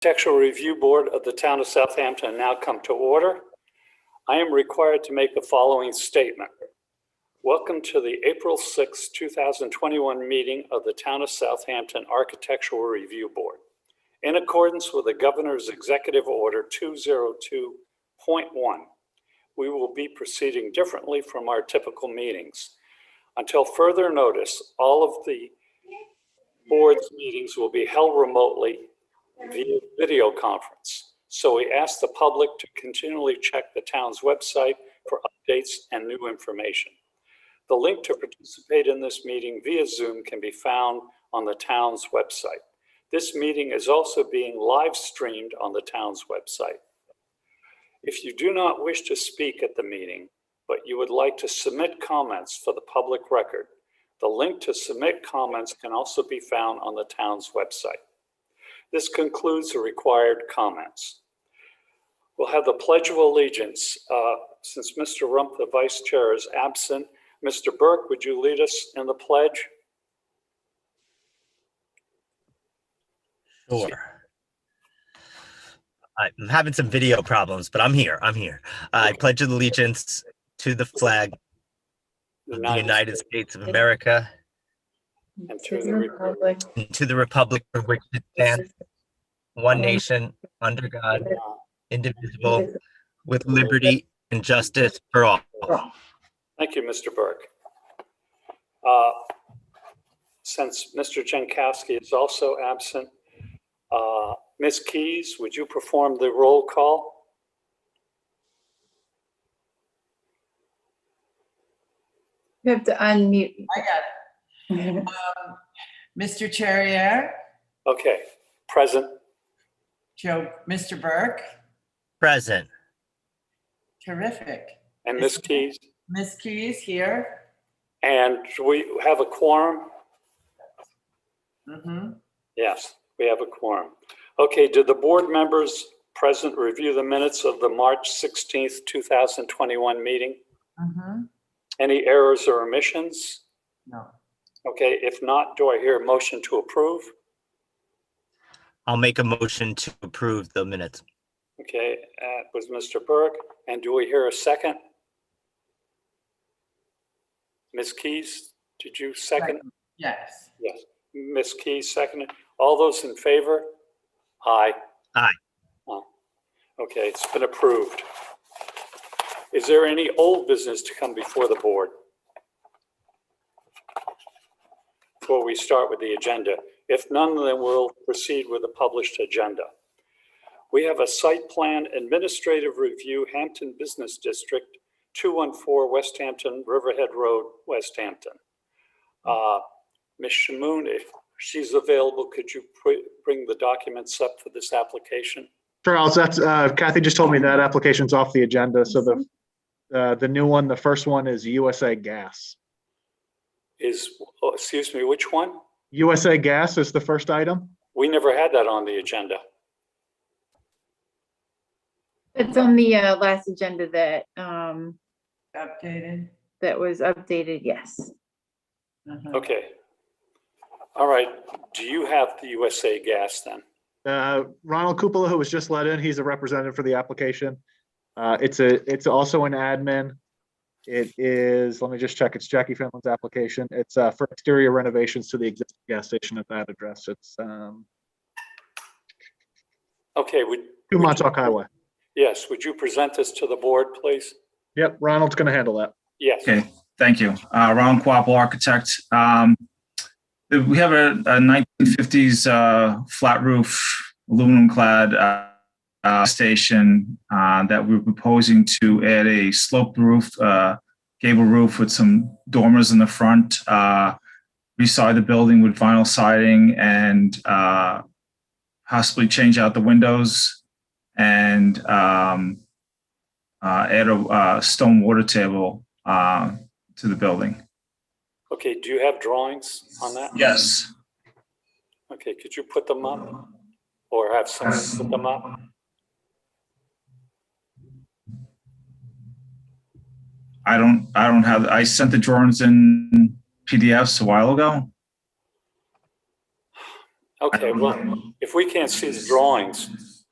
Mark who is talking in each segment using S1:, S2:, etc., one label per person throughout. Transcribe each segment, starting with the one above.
S1: Architectural Review Board of the Town of Southampton now come to order. I am required to make the following statement. Welcome to the April 6, 2021 meeting of the Town of Southampton Architectural Review Board. In accordance with the Governor's Executive Order 202.1, we will be proceeding differently from our typical meetings. Until further notice, all of the board's meetings will be held remotely via video conference. So we ask the public to continually check the town's website for updates and new information. The link to participate in this meeting via Zoom can be found on the town's website. This meeting is also being live streamed on the town's website. If you do not wish to speak at the meeting, but you would like to submit comments for the public record, the link to submit comments can also be found on the town's website. This concludes the required comments. We'll have the Pledge of Allegiance. Since Mr. Rump, the Vice Chair, is absent, Mr. Burke, would you lead us in the pledge?
S2: Sure. I'm having some video problems, but I'm here. I pledge allegiance to the flag of the United States of America
S1: and to the republic
S2: for which it stands, one nation, under God, indivisible, with liberty and justice for all.
S1: Thank you, Mr. Burke. Since Mr. Jankowski is also absent, Ms. Keys, would you perform the roll call?
S3: You have to unmute.
S4: I got it. Mr. Charrier.
S1: Okay, present.
S4: Mr. Burke.
S2: Present.
S4: Terrific.
S1: And Ms. Keys?
S4: Ms. Keys here.
S1: And do we have a quorum?
S4: Mm-hmm.
S1: Yes, we have a quorum. Okay, did the board members present review the minutes of the March 16th, 2021 meeting?
S4: Mm-hmm.
S1: Any errors or omissions?
S4: No.
S1: Okay, if not, do I hear a motion to approve?
S2: I'll make a motion to approve the minutes.
S1: Okay, was Mr. Burke. And do we hear a second? Ms. Keys, did you second?
S4: Yes.
S1: Yes. Ms. Keys seconded. All those in favor? Aye.
S2: Aye.
S1: Oh, okay, it's been approved. Is there any old business to come before the board? Before we start with the agenda. If none, then we'll proceed with the published agenda. We have a site plan administrative review, Hampton Business District, 214 West Hampton, Riverhead Road, West Hampton. Ms. Shamoon, if she's available, could you bring the documents up for this application?
S5: Charles, that's Kathy just told me that application's off the agenda. So the new one, the first one is USA Gas.
S1: Excuse me, which one?
S5: USA Gas is the first item.
S1: We never had that on the agenda.
S3: It's on the last agenda that
S4: Updated.
S3: that was updated. Yes.
S4: Mm-hmm.
S1: Okay. All right. Do you have the USA Gas then?
S5: Ronald Cupola, who was just let in, he's a representative for the application. It's also an admin. It is, let me just check. It's Jackie Finland's application. It's for exterior renovations to the existing gas station at that address. It's
S1: okay.
S5: 2 Montauk Highway.
S1: Yes. Would you present this to the board, please?
S5: Yep, Ronald's going to handle that.
S1: Yes.
S6: Okay, thank you. Ron Quapple, architect. We have a 1950s flat roof, aluminum clad station that we're proposing to add a sloped roof, gable roof with some dormers in the front, reside the building with vinyl siding, and possibly change out the windows and add a stone water table to the building.
S1: Okay. Do you have drawings on that?
S6: Yes.
S1: Okay. Could you put them up or have someone put them up?
S6: I don't have, I sent the drawings in PDFs a while ago.
S1: Okay, well, if we can't see the drawings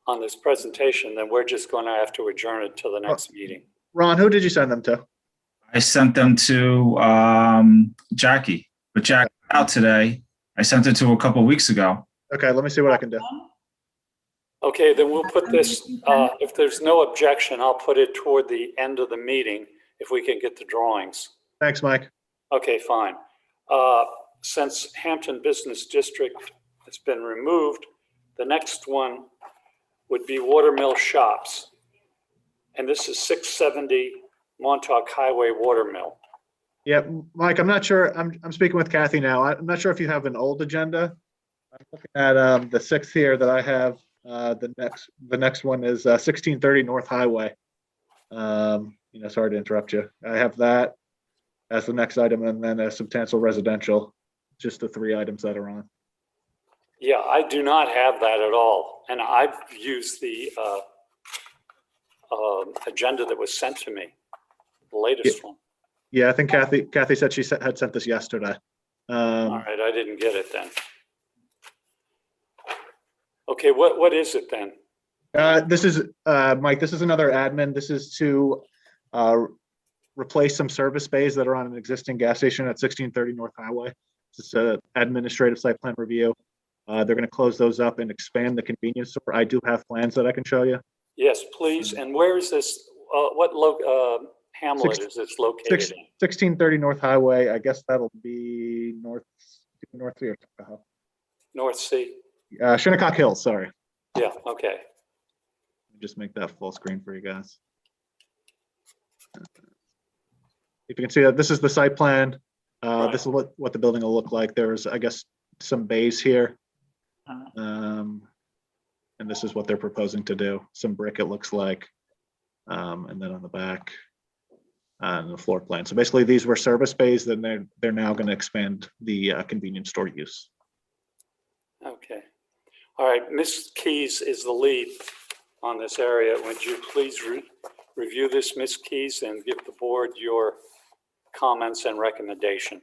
S1: on this presentation, then we're just going to have to adjourn it to the next meeting.
S5: Ron, who did you send them to?
S6: I sent them to Jackie, but Jackie's out today. I sent it to her a couple of weeks ago.
S5: Okay, let me see what I can do.
S1: Okay, then we'll put this, if there's no objection, I'll put it toward the end of the meeting if we can get the drawings.
S5: Thanks, Mike.
S1: Okay, fine. Since Hampton Business District has been removed, the next one would be Watermill Shops. And this is 670 Montauk Highway Watermill.
S5: Yeah, Mike, I'm not sure. I'm speaking with Kathy now. I'm not sure if you have an old agenda. I'm looking at the 6th here that I have. The next one is 1630 North Highway. Sorry to interrupt you. I have that as the next item, and then a substantial residential, just the 3 items that are on.
S1: Yeah, I do not have that at all. And I've used the agenda that was sent to me, the latest one.
S5: Yeah, I think Kathy said she had sent this yesterday.
S1: All right, I didn't get it then. Okay, what is it then?
S5: This is Mike. This is another admin. This is to replace some service bays that are on an existing gas station at 1630 North Highway. It's an administrative site plan review. They're going to close those up and expand the convenience store. I do have plans that I can show you.
S1: Yes, please. And where is this? What hamlet is this located in?
S5: 1630 North Highway. I guess that'll be North Sea or Tuckahoe.
S1: North Sea?
S5: Shinnecock Hills, sorry.
S1: Yeah, okay.
S5: Just make that full screen for you guys. If you can see that, this is the site plan.
S1: Right.
S5: This is what the building will look like. There's, I guess, some bays here. And this is what they're proposing to do. Some brick, it looks like. And then on the back, and the floor plan. So basically these were service bays, then they're now going to expand the convenience store use.
S1: Okay. All right, Ms. Keys is the lead on this area. Would you please review this, Ms. Keys, and give the board your comments and recommendation?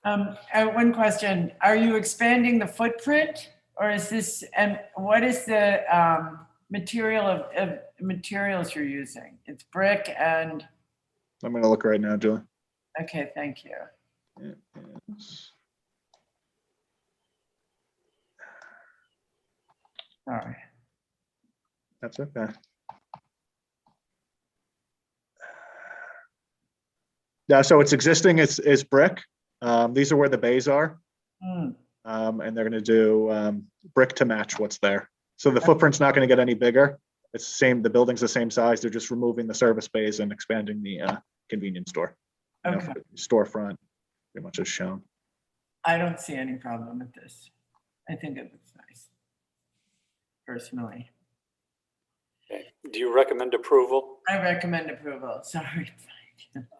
S4: I have one question. Are you expanding the footprint, or is this, and what is the materials you're using? It's brick and,
S5: I'm going to look right now, Julie.
S4: okay, thank you.
S5: It is-
S4: Sorry.
S5: That's okay. Yeah, so it's existing, it's brick. These are where the bays are.
S4: Hmm.
S5: And they're going to do brick to match what's there. So the footprint's not going to get any bigger. It's the same, the building's the same size. They're just removing the service bays and expanding the convenience store.
S4: Okay.
S5: Storefront, pretty much as shown.
S4: I don't see any problem with this. I think it looks nice, personally.
S1: Okay. Do you recommend approval?
S4: I recommend approval. Sorry.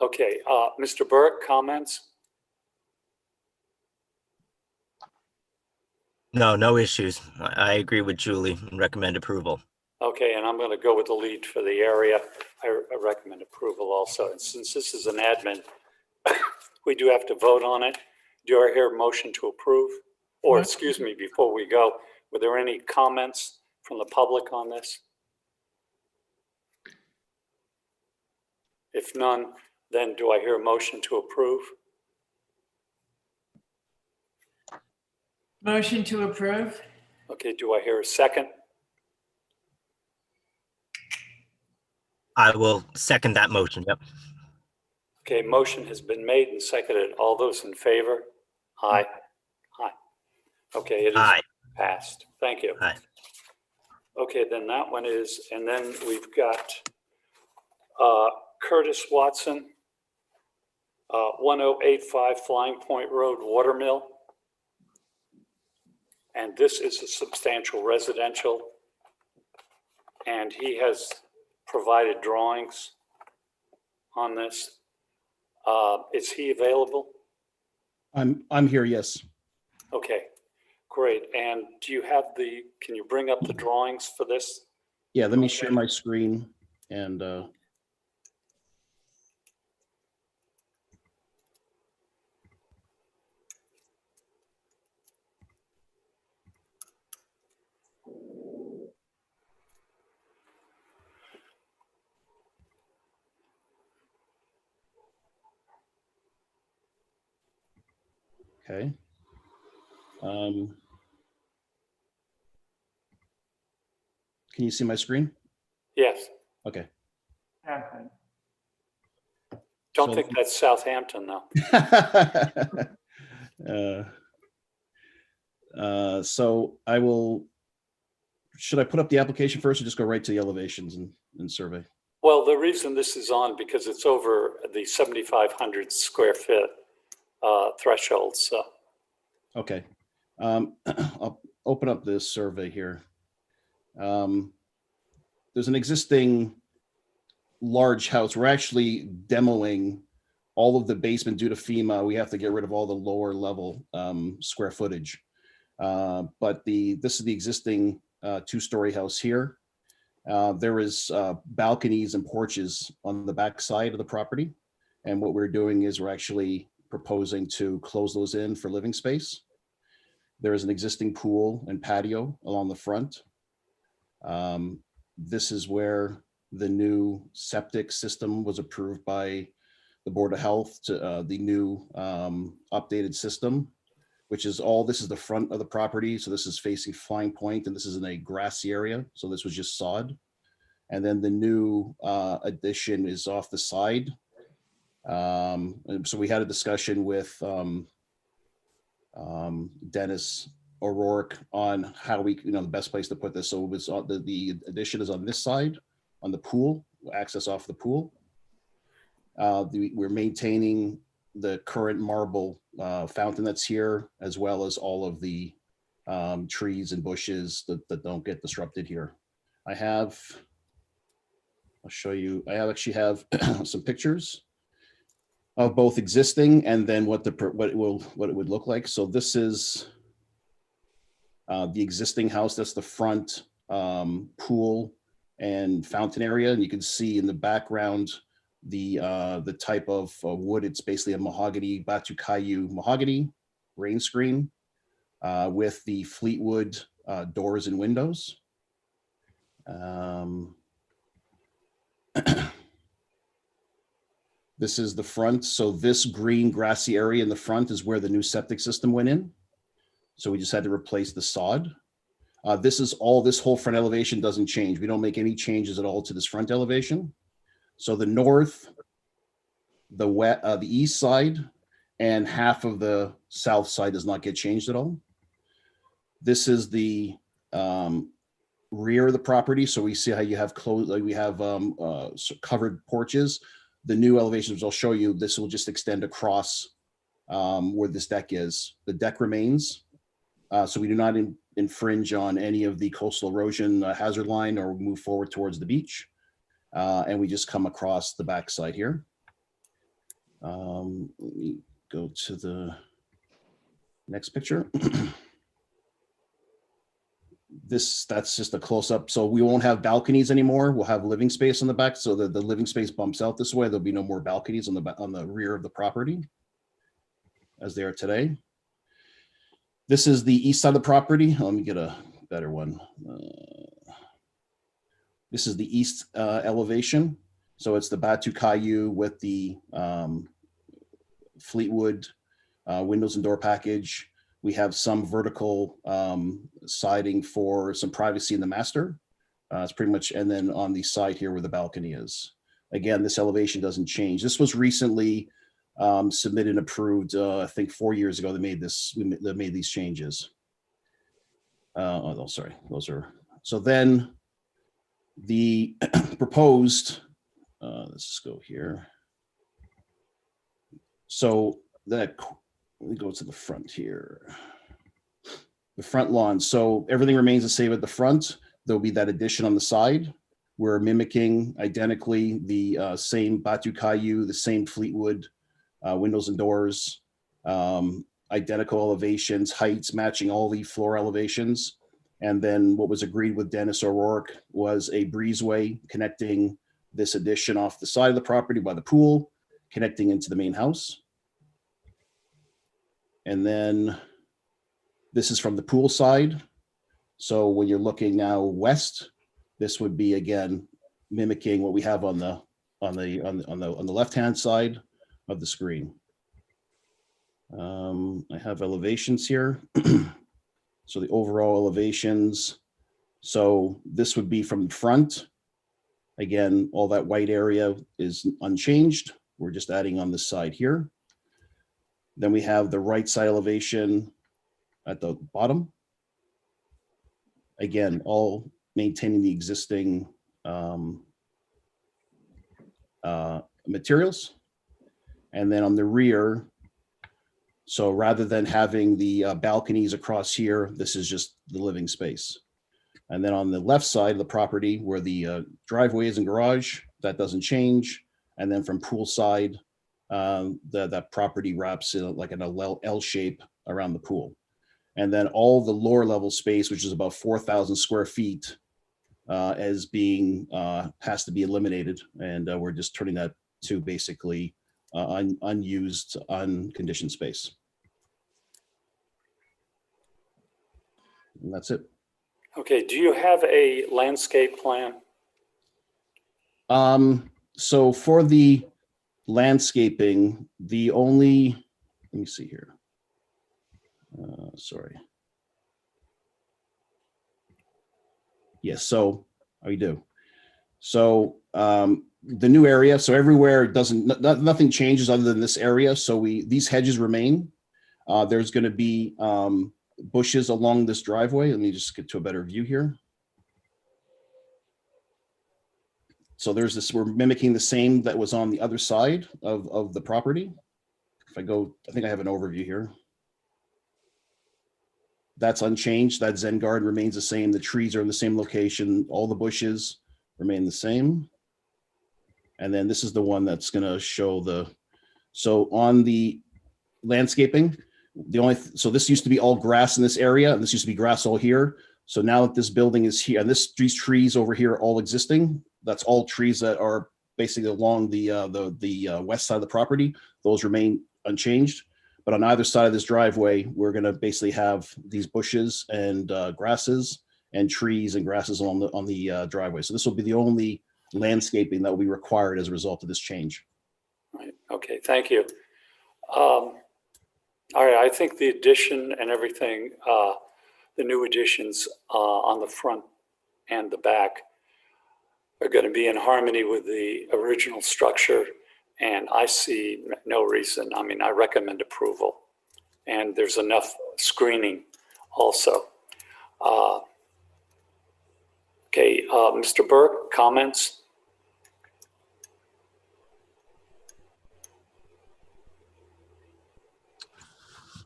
S1: Okay, Mr. Burke, comments?
S2: No issues. I agree with Julie and recommend approval.
S1: Okay, and I'm going to go with the lead for the area. I recommend approval also. And since this is an admin, we do have to vote on it. Do I hear a motion to approve? Or excuse me, before we go, were there any comments from the public on this? If none, then do I hear a motion to approve?
S4: Motion to approve?
S1: Okay, do I hear a second?
S2: I will second that motion. Yep.
S1: Okay, motion has been made and seconded. All those in favor? Aye. Aye. Okay, it is
S2: Aye.
S1: passed. Thank you.
S2: Aye.
S1: Okay, then that one is, and then we've got Curtis Watson, 1085 Flying Point Road, Watermill. And this is a substantial residential. And he has provided drawings on this. Is he available?
S7: I'm here, yes.
S1: Okay, great. And do you have can you bring up the drawings for this?
S7: Yeah, let me share my screen and Okay. Can you see my screen?
S1: Yes.
S7: Okay.
S4: Okay.
S1: Don't
S7: So-
S1: think that's Southampton, though.
S7: So I will, should I put up the application first or just go right to the elevations and survey?
S1: Well, the reason this is on because it's over the 7,500 square foot threshold. So
S7: Okay. I'll open up this survey here. There's an existing large house. We're actually demoing all of the basement due to FEMA. We have to get rid of all the lower level square footage. But this is the existing two-story house here. There is balconies and porches on the back side of the property. And what we're doing is we're actually proposing to close those in for living space. There is an existing pool and patio along the front. This is where the new septic system was approved by the Board of Health to the new updated system, which is this is the front of the property. So this is facing Flying Point, and this is in a grassy area. So this was just sod. And then the new addition is off the side. And so we had a discussion with Dennis O'Rourke on how the best place to put this. So it was the addition is on this side, on the pool, access off the pool. We're maintaining the current marble fountain that's here, as well as all of the trees and bushes that don't get disrupted here. I'll show you, I actually have some pictures of both existing and then what it would look like. So this is the existing house. That's the front pool and fountain area. And you can see in the background the type of wood. It's basically a mahogany, Batu Kayu mahogany rain screen with the Fleetwood doors and windows. This is the front. So this green grassy area in the front is where the new septic system went in. So we just had to replace the sod. This whole front elevation doesn't change. We don't make any changes at all to this front elevation. So the north, the east side, and half of the south side does not get changed at all. This is the rear of the property. So we see how you have covered porches. The new elevations I'll show you, this will just extend across where this deck is. The deck remains. So we do not infringe on any of the coastal erosion hazard line or move forward towards the beach. And we just come across the backside here. Let me go to the next picture. That's just a close-up. So we won't have balconies anymore. We'll have living space on the back. So the living space bumps out this way. There'll be no more balconies on the rear of the property as they are today. This is the east side of the property. Let me get a better one. This is the east elevation. So it's the Batu Kayu with the Fleetwood windows and door package. We have some vertical siding for some privacy in the master. It's pretty much, and then on the side here where the balcony is. Again, this elevation doesn't change. This was recently submitted and approved, I think 4 years ago. They made these changes. Oh, sorry, those are, so then the proposed, let's just go here. So that, let me go to the front here. The front lawn. So everything remains the same at the front. There'll be that addition on the side. We're mimicking identically the same Batu Kayu, the same Fleetwood windows and doors, identical elevations, heights matching all the floor elevations. And then what was agreed with Dennis O'Rourke was a breezeway connecting this addition off the side of the property by the pool, connecting into the main house. And then this is from the pool side. So when you're looking now west, this would be again mimicking what we have on the left-hand side of the screen. I have elevations here. So the overall elevations. So this would be from the front. Again, all that white area is unchanged. We're just adding on this side here. Then we have the right side elevation at the bottom. Again, all maintaining the existing materials. And then on the rear, so rather than having the balconies across here, this is just the living space. And then on the left side of the property where the driveway is and garage, that doesn't change. And then from poolside, that property wraps in like an L shape around the pool. And then all the lower level space, which is about 4,000 square feet, as being has to be eliminated. And we're just turning that to basically unused, unconditioned space. And that's it.
S1: Okay, do you have a landscape plan?
S7: So for the landscaping, the only, let me see here. Sorry. Yes, so we do. So the new area, so everywhere doesn't, nothing changes other than this area. So these hedges remain. There's going to be bushes along this driveway. Let me just get to a better view here. So there's this, we're mimicking the same that was on the other side of the property. If I go, I think I have an overview here. That's unchanged. That Zen garden remains the same. The trees are in the same location. All the bushes remain the same. And then this is the one that's going to show the, so on the landscaping, so this used to be all grass in this area, and this used to be grass all here. So now that this building is here, and these trees over here are all existing, that's all trees that are basically along the west side of the property. Those remain unchanged. But on either side of this driveway, we're going to basically have these bushes and grasses and trees and grasses on the driveway. So this will be the only landscaping that will be required as a result of this change.
S1: Right. Okay, thank you. All right, I think the addition and everything, the new additions on the front and the back are going to be in harmony with the original structure. And I see no reason. I mean, I recommend approval. And there's enough screening also. Okay, Mr. Burke, comments?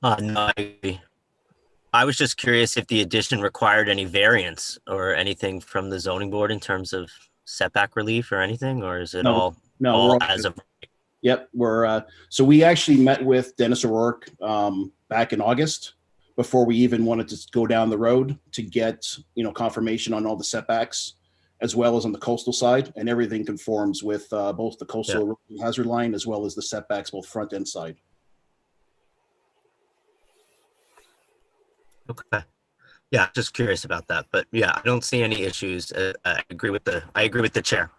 S2: No, I was just curious if the addition required any variance or anything from the zoning board in terms of setback relief or anything, or is it all as of?
S7: Yep, so we actually met with Dennis O'Rourke back in August before we even wanted to go down the road to get confirmation on all the setbacks as well as on the coastal side, and everything conforms with both the coastal hazard line as well as the setbacks both front and side.
S2: Okay. Yeah, just curious about that, but yeah, I don't see any issues. I agree with the chair.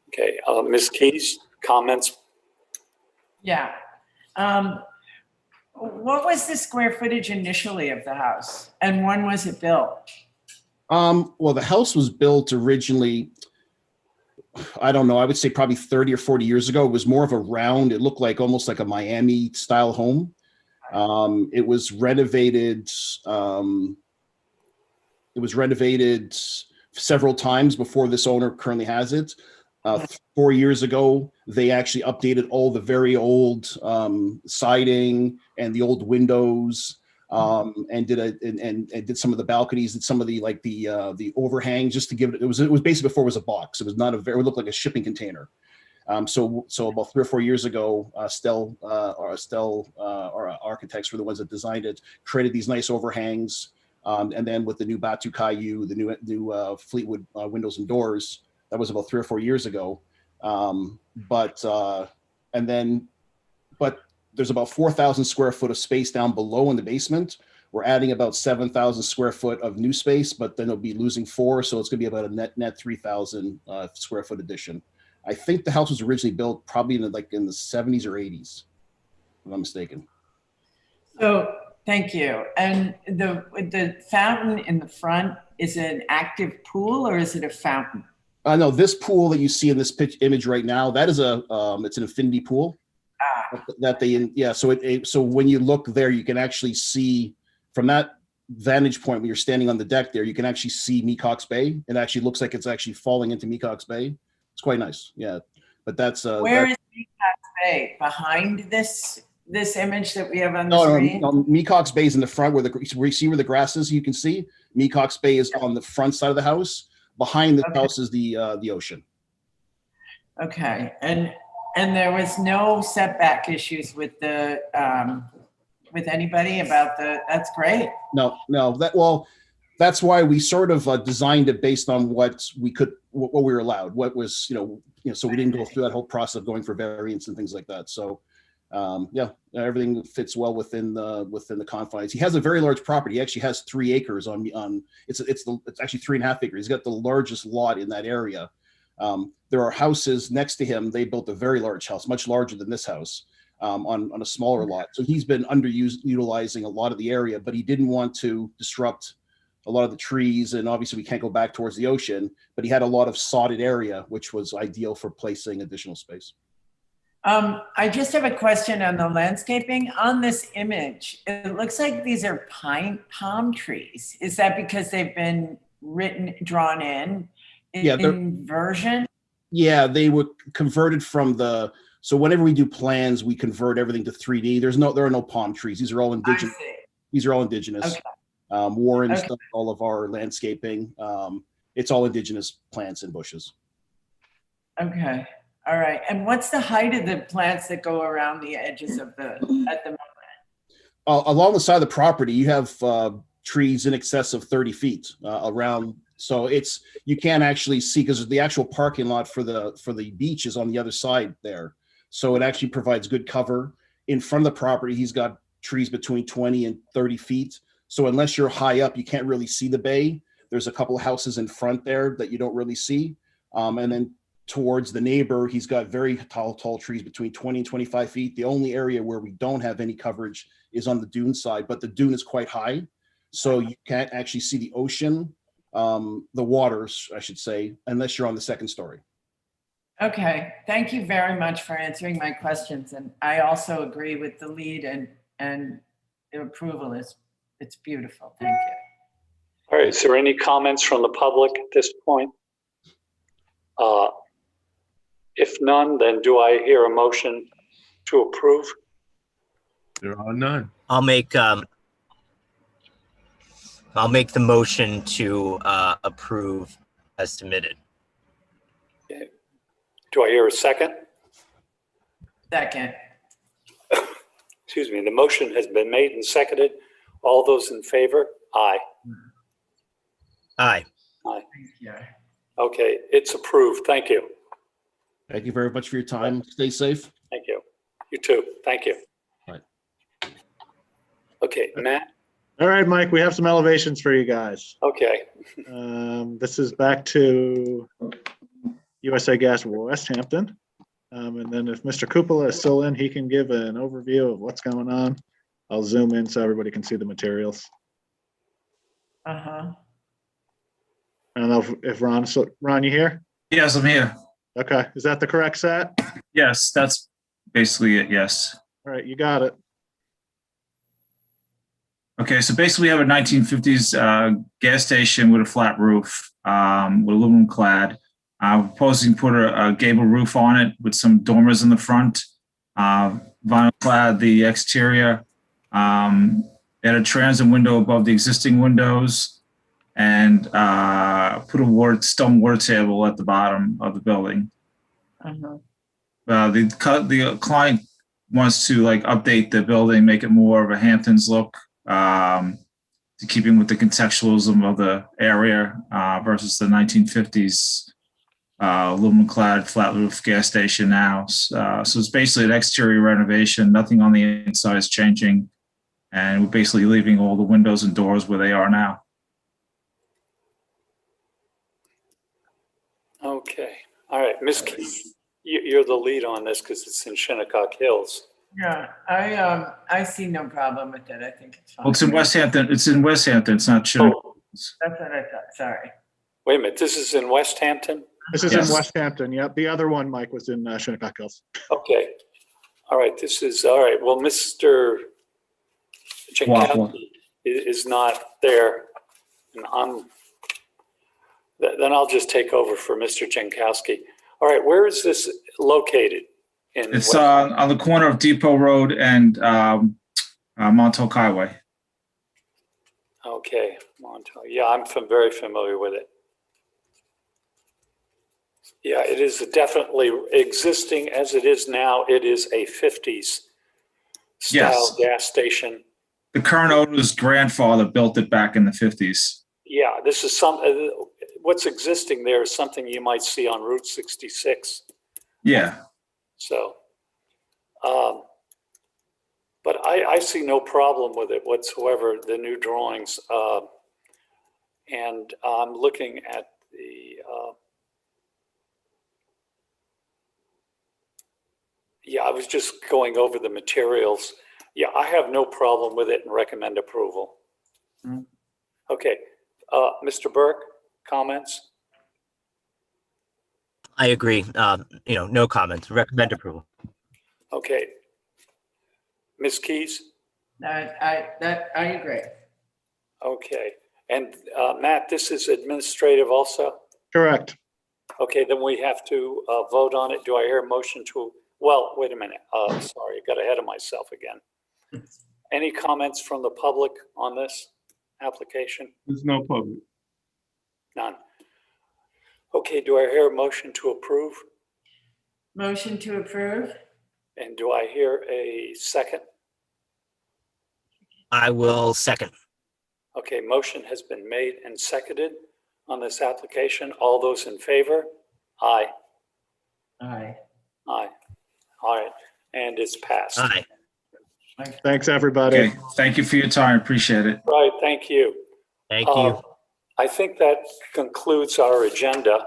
S1: Okay, Ms. Keys, comments?
S4: Yeah. What was the square footage initially of the house, and when was it built?
S7: Well, the house was built originally, I don't know, I would say probably 30 or 40 years ago. It was more of a round, it looked like almost like a Miami style home. It was renovated. Several times before this owner currently has it. 4 years ago, they actually updated all the very old siding and the old windows, and did some of the balconies, did some of the overhangs, just to give it. It was basically before it was a box. It was not it looked like a shipping container. So about 3 or 4 years ago, Stell, our architects were the ones that designed it, created these nice overhangs, and then with the new Batu Kayu, the new Fleetwood windows and doors, that was about 3 or 4 years ago. But there's about 4,000 square foot of space down below in the basement. We're adding about 7,000 square foot of new space, but then it'll be losing 4, so it's going to be about a net 3,000 square foot addition. I think the house was originally built probably in the 70s or 80s, if I'm not mistaken.
S4: So, thank you. And the fountain in the front, is it an active pool or is it a fountain?
S7: No, this pool that you see in this image right now, that is it's an infinity pool. That they, yeah. So so when you look there, you can actually see from that vantage point when you're standing on the deck there, you can actually see Mecox Bay. It actually looks like it's actually falling into Mecox Bay. It's quite nice. Yeah. But that's
S4: Where is Mecox Bay? Behind this image that we have on the
S7: no,
S4: screen?
S7: no, Mecox Bay is in the front where you see where the grass is. You can see Mecox Bay is on the front side of the house. Behind the house is the ocean.
S4: Okay, and there was no setback issues with the with anybody about that's great.
S7: No, that's why we sort of designed it based on what we were allowed, what was, so we didn't go through that whole process of going for variance and things like that. So, yeah, everything fits well within the confines. He has a very large property. He actually has 3 acres on it's actually 3.5 acres. He's got the largest lot in that area. There are houses next to him. They built a very large house, much larger than this house, on a smaller lot. So he's been utilizing a lot of the area, but he didn't want to disrupt a lot of the trees. And obviously we can't go back towards the ocean, but he had a lot of sodded area, which was ideal for placing additional space.
S4: I just have a question on the landscaping. On this image, it looks like these are palm trees. Is that because they've been drawn in inversion?
S7: Yeah, they were converted from so whenever we do plans, we convert everything to 3D. There are no palm trees. These are all indigenous. These are all indigenous. Okay. Warren's done all of our landscaping. It's all indigenous plants and bushes.
S4: Okay. All right. And what's the height of the plants that go around the edges of at the moment?
S7: Along the side of the property, you have trees in excess of 30 feet around. So you can't actually see because the actual parking lot for the beach is on the other side there. So it actually provides good cover. In front of the property, he's got trees between 20 and 30 feet. So unless you're high up, you can't really see the bay. There's a couple of houses in front there that you don't really see. And then towards the neighbor, he's got very tall trees between 20 and 25 feet. The only area where we don't have any coverage is on the dune side, but the dune is quite high. So you can't actually see the ocean, the waters, I should say, unless you're on the second story.
S4: Okay. Thank you very much for answering my questions. And I also agree with the lead and the approval it's beautiful. Thank you.
S1: All right. Is there any comments from the public at this point? If none, then do I hear a motion to approve?
S8: There are none.
S2: I'll make the motion to approve as submitted.
S1: Okay. Do I hear a second?
S4: Second.
S1: Excuse me. The motion has been made and seconded. All those in favor? Aye.
S2: Aye.
S1: Aye.
S4: Yeah.
S1: Okay. It's approved. Thank you.
S7: Thank you very much for your time. Stay safe.
S1: Thank you. You too. Thank you.
S7: All right.
S1: Okay, Matt.
S5: All right, Mike, we have some elevations for you guys.
S1: Okay.
S5: This is back to USA Gas West Hampton. And then if Mr. Cupola is still in, he can give an overview of what's going on. I'll zoom in so everybody can see the materials.
S4: Uh-huh.
S5: I don't know if Ron, you here?
S6: Yes, I'm here.
S5: Okay, is that the correct set?
S6: Yes, that's basically it. Yes.
S5: All right, you got it.
S6: Okay, so basically we have a 1950s gas station with a flat roof, with aluminum clad. We're proposing to put a gable roof on it with some dormers in the front, vinyl clad the exterior, add a transom window above the existing windows, and put a stone water table at the bottom of the building.
S4: Uh-huh.
S6: The client wants to update the building, make it more of a Hamptons look, to keeping with the contextualism of the area versus the 1950s aluminum clad flat roof gas station now. So it's basically an exterior renovation. Nothing on the inside is changing, and we're basically leaving all the windows and doors where they are now.
S1: Okay. All right. Ms. Keith, you're the lead on this because it's in Shinnecock Hills.
S4: Yeah, I see no problem with it. I think it's fine.
S6: Well, it's in West Hampton. It's in West Hampton. It's not Shinnecock.
S1: Oh,
S4: That's what I thought, sorry.
S1: wait a minute, this is in West Hampton?
S5: This is
S6: Yes.
S5: in West Hampton. Yep. The other one, Mike, was in Shinnecock Hills.
S1: Okay. All right, this is, all right, well, Mr.
S6: Waffle.
S1: Jankowski is not there. And then I'll just take over for Mr. Jankowski. All right, where is this located? In
S6: It's
S1: West-
S6: on the corner of Depot Road and Montauk Highway.
S1: Okay, Montauk. Yeah, I'm very familiar with it. Yeah, it is definitely existing as it is now. It is a 50s style
S6: Yes.
S1: gas station.
S6: The current owner's grandfather built it back in the 50s.
S1: Yeah, this is what's existing there is something you might see on Route 66.
S6: Yeah.
S1: So, but I see no problem with it whatsoever, the new drawings. And I'm looking at the, yeah, I was just going over the materials. Yeah, I have no problem with it and recommend approval.
S4: Mm.
S1: Okay, Mr. Burke, comments?
S2: I agree. No comments. Recommend approval.
S1: Okay. Ms. Keys?
S4: I agree.
S1: Okay, and Matt, this is administrative also?
S5: Correct.
S1: Okay, then we have to vote on it. Do I hear a motion to, well, wait a minute. Sorry, I got ahead of myself again. Any comments from the public on this application?
S8: There's no public.
S1: None. Okay, do I hear a motion to approve?
S4: Motion to approve?
S1: And do I hear a second?
S2: I will second.
S1: Okay, motion has been made and seconded on this application. All those in favor? Aye.
S4: Aye.
S1: Aye. All right, and it's passed.
S2: Aye.
S5: Thanks, everybody.
S6: Okay. Thank you for your time. Appreciate it.
S1: Right, thank you.
S2: Thank you.
S1: I think that concludes our agenda.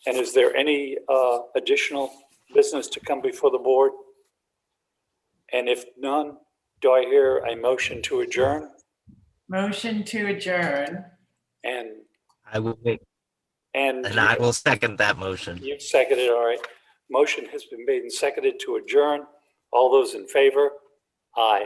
S1: And is there any additional business to come before the board? And if none, do I hear a motion to adjourn?
S4: Motion to adjourn.
S1: And
S2: I will wait.
S1: and
S2: And I will second that motion.
S1: you've seconded, all right. Motion has been made and seconded to adjourn. All those in favor? Aye.